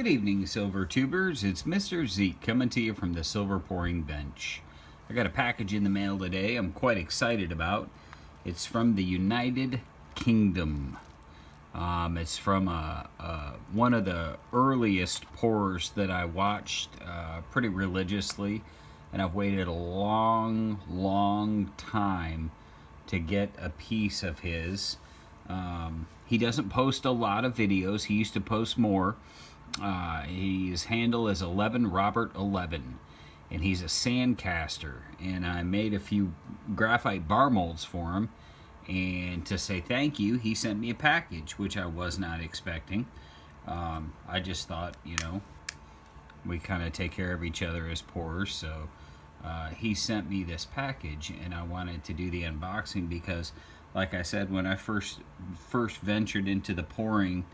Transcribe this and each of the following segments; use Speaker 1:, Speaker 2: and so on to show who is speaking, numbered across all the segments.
Speaker 1: Good evening, Silver Tubers. It's Mr. Zeke coming to you from the Silver Pouring Bench. I got a package in the mail today I'm quite excited about. It's from the United Kingdom. It's from one of the earliest pourers that I watched pretty religiously, and I've waited a long time to get a piece of his. He doesn't post a lot of videos. He used to post more. His handle is 11robert11, and he's a sandcaster. And I made a few graphite bar molds for him. And to say thank you, he sent me a package, which I was not expecting. I just thought, we kind of take care of each other as pourers. So he sent me this package, and I wanted to do the unboxing because, like I said, when I first ventured into the pouring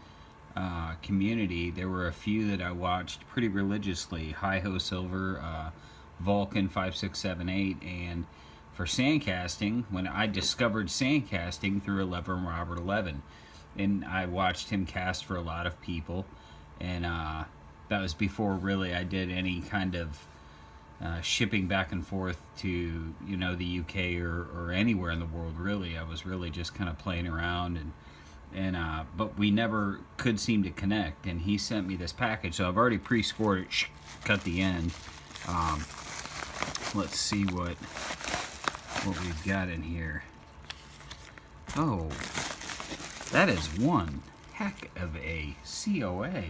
Speaker 1: community, there were a few that I watched pretty religiously: Hi-Ho Silver, Vulcan 5678, and for sandcasting, when I discovered sandcasting through 11robert11, and I watched him cast for a lot of people, and that was before really I did any kind of shipping back and forth to the UK or anywhere in the world. Really, I was really just kind of playing around, but we never could seem to connect. And he sent me this package, so I've already pre-scored it. Cut the end. Let's see what we've got in here. Oh, that is one heck of a COA.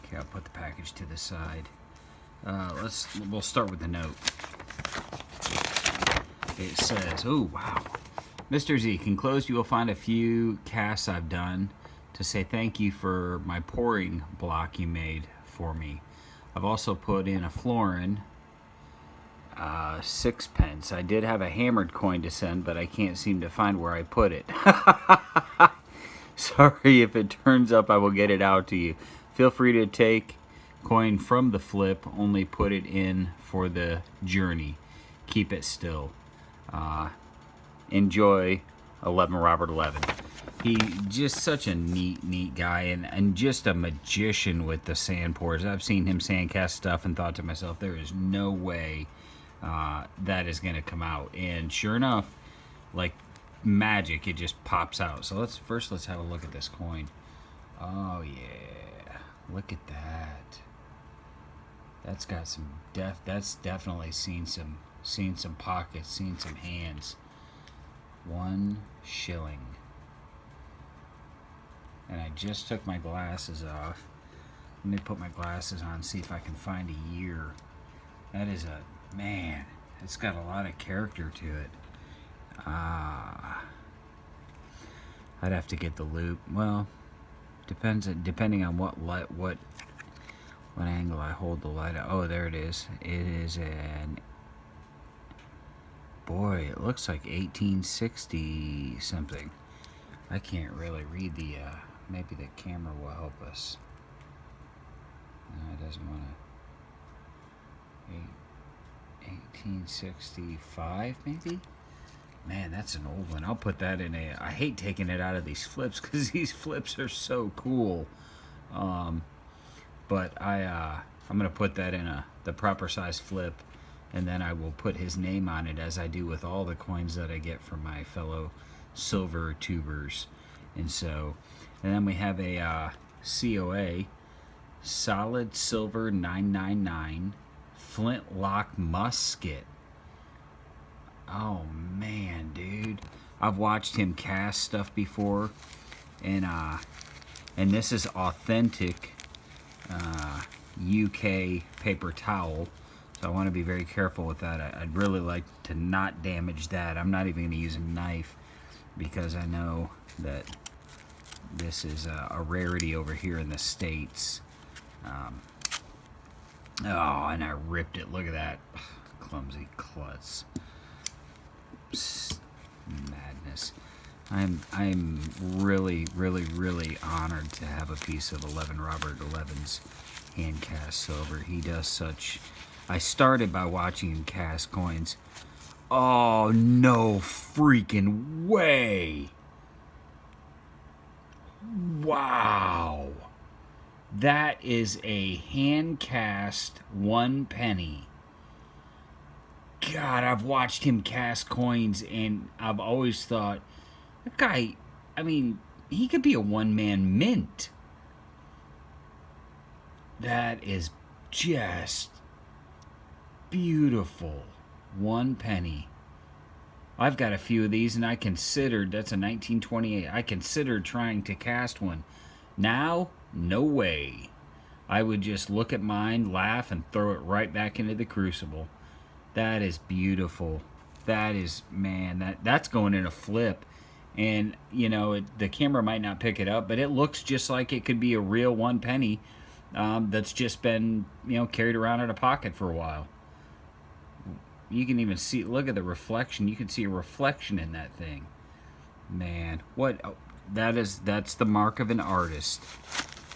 Speaker 1: Okay, I'll put the package to the side. We'll start with the note. It says, oh wow, Mr. Zeke, enclosed you will find a few casts I've done to say thank you for my pouring block you made for me. I've also put in a florin, 6p. I did have a hammered coin to send, but I can't seem to find where I put it. Sorry if it turns up, I will get it out to you. Feel free to take coin from the flip, only put it in for the journey. Keep it still. Enjoy, 11robert11. He just such a neat guy, and just a magician with the sand pours. I've seen him sandcast stuff and thought to myself, there is no way that is going to come out. And sure enough, like magic, it just pops out. So let's have a look at this coin. Oh yeah, look at that. That's got some depth. That's definitely seen some pockets, seen some hands. 1 shilling. And I just took my glasses off. Let me put my glasses on, see if I can find a year. That is man, it's got a lot of character to it. I'd have to get the loop. Well, depending on what light, what angle I hold the light at. Oh, there it is. It is boy, it looks like 1860 something. I can't really read the maybe the camera will help us. No, it doesn't want to. 1865 maybe. Man, that's an old one. I'll put that in I hate taking it out of these flips because these flips are so cool. But I'm gonna put that in the proper size flip, and then I will put his name on it, as I do with all the coins that I get from my fellow silver tubers. And then we have a COA, solid silver 999 flintlock musket. Oh man, dude, I've watched him cast stuff before, and this is authentic UK paper towel, so I want to be very careful with that. I'd really like to not damage that. I'm not even going to use a knife because I know that this is a rarity over here in the States. Oh, and I ripped it. Look at that. Clumsy klutz. Psst, madness. I'm really honored to have a piece of 11robert11's hand cast silver. He does such. I started by watching him cast coins. Oh, no freaking way. Wow. That is a hand cast 1 penny. God, I've watched him cast coins and I've always thought, that guy, I mean, he could be a one-man mint. That is just beautiful. 1 penny. I've got a few of these and I considered, that's a 1928, I considered trying to cast one. Now, no way. I would just look at mine, laugh, and throw it right back into the crucible. That is beautiful. That is, man, that's going in a flip. And, you know, the camera might not pick it up, but it looks just like it could be a real 1 penny that's just been, you know, carried around in a pocket for a while. You can even see, look at the reflection. You can see a reflection in that thing. Man, what, that's the mark of an artist.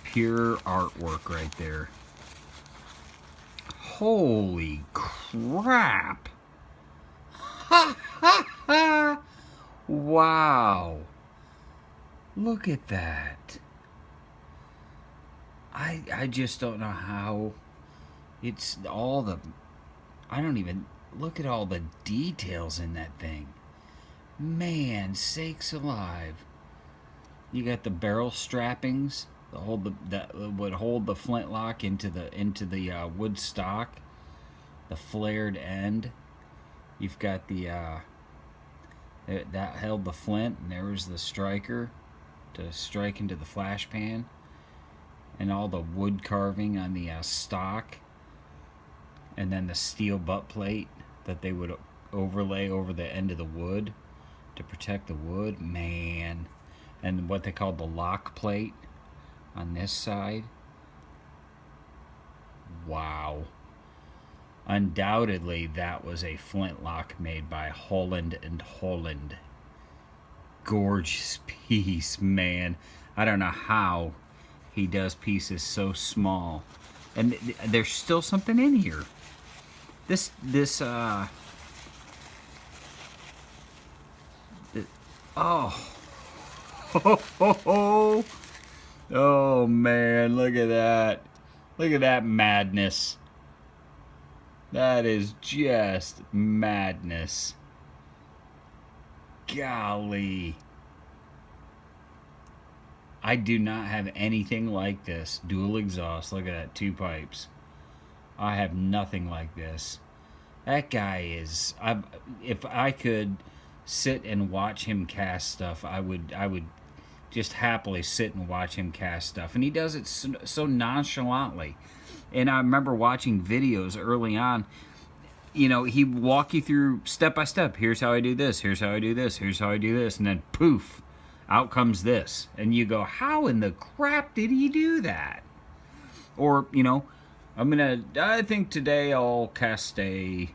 Speaker 1: Pure artwork right there. Holy crap. Ha ha ha. Wow. Look at that. I just don't know how it's all the, I don't even, look at all the details in that thing. Man, sakes alive. You got the barrel strappings that would hold the flintlock into the wood stock, the flared end. You've got the that held the flint, and there was the striker to strike into the flash pan, and all the wood carving on the stock, and then the steel butt plate that they would overlay over the end of the wood to protect the wood. Man. And what they called the lock plate on this side. Wow. Undoubtedly, that was a flintlock made by Holland and Holland. Gorgeous piece, man. I don't know how he does pieces so small. And there's still something in here. Oh. Oh man, look at that. Look at that madness. That is just madness. Golly. I do not have anything like this. Dual exhaust. Look at that. 2 pipes. I have nothing like this. That guy is... if I could sit and watch him cast stuff, I would just happily sit and watch him cast stuff. And he does it so nonchalantly. And I remember watching videos early on. You know, he'd walk you through step by step. Here's how I do this. Here's how I do this. Here's how I do this. And then poof, out comes this. And you go, how in the crap did he do that? Or, you know, I think today I'll cast a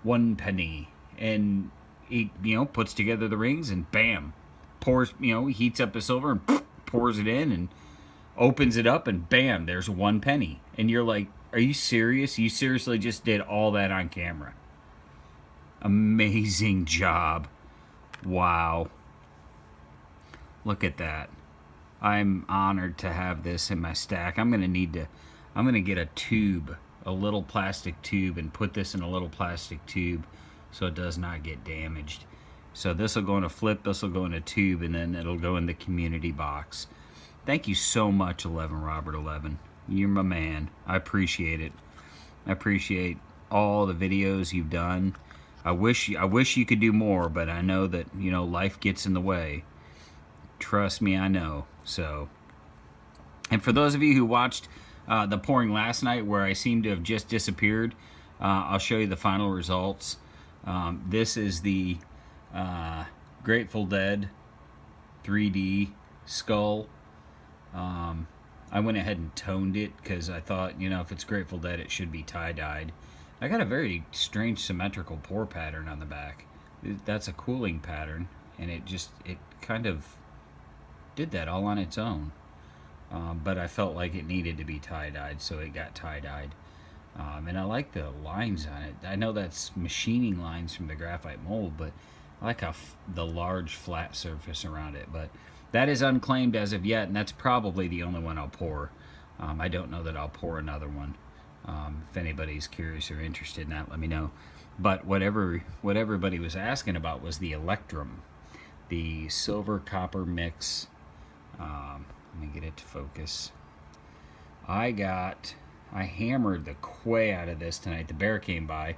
Speaker 1: 1 penny. And he, you know, puts together the rings and bam, pours, you know, heats up his silver and pours it in and opens it up and bam, there's 1 penny. And you're like, are you serious? You seriously just did all that on camera? Amazing job. Wow. Look at that. I'm honored to have this in my stack. I'm going to get a tube, a little plastic tube, and put this in a little plastic tube so it does not get damaged. So this will go in a flip, this will go in a tube, and then it'll go in the community box. Thank you so much, 11robert11. You're my man. I appreciate it. I appreciate all the videos you've done. I wish you could do more, but I know that, you know, life gets in the way. Trust me, I know. So, and for those of you who watched the pouring last night, where I seem to have just disappeared, I'll show you the final results. This is the Grateful Dead 3D skull. I went ahead and toned it because I thought, you know, if it's Grateful Dead, it should be tie-dyed. I got a very strange symmetrical pour pattern on the back. That's a cooling pattern, and it kind of did that all on its own. But I felt like it needed to be tie-dyed, so it got tie-dyed. And I like the lines on it. I know that's machining lines from the graphite mold, but I like how the large flat surface around it. But that is unclaimed as of yet, and that's probably the only one I'll pour. I don't know that I'll pour another one. If anybody's curious or interested in that, let me know. But what everybody was asking about was the electrum, the silver copper mix. Let me get it to focus. I hammered the quay out of this tonight. The bear came by,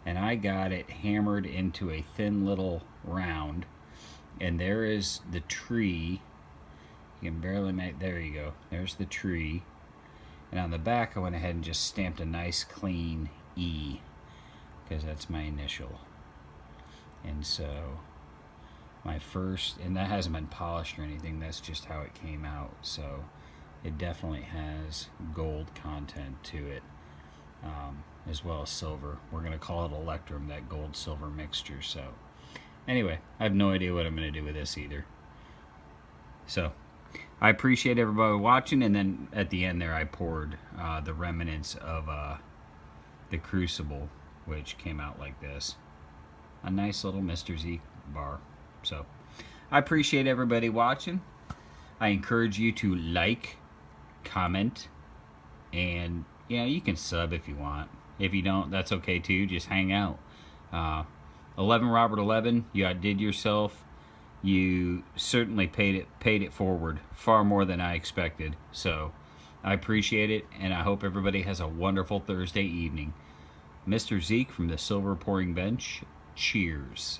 Speaker 1: and I got it hammered into a thin little round. And there is the tree. You can barely make, there you go. There's the tree. And on the back, I went ahead and just stamped a nice clean E, because that's my initial. And so my first, and that hasn't been polished or anything, that's just how it came out. So it definitely has gold content to it, as well as silver. We're going to call it electrum, that gold silver mixture. So anyway, I have no idea what I'm going to do with this either. So I appreciate everybody watching, and then at the end there I poured the remnants of the crucible, which came out like this. A nice little Mr. Z bar. So I appreciate everybody watching. I encourage you to like, comment, and you can sub if you want. If you don't, that's okay too. Just hang out. 11robert11, you outdid yourself. You certainly paid it forward far more than I expected. So I appreciate it, and I hope everybody has a wonderful Thursday evening. Mr. Zeke from the Silver Pouring Bench, cheers.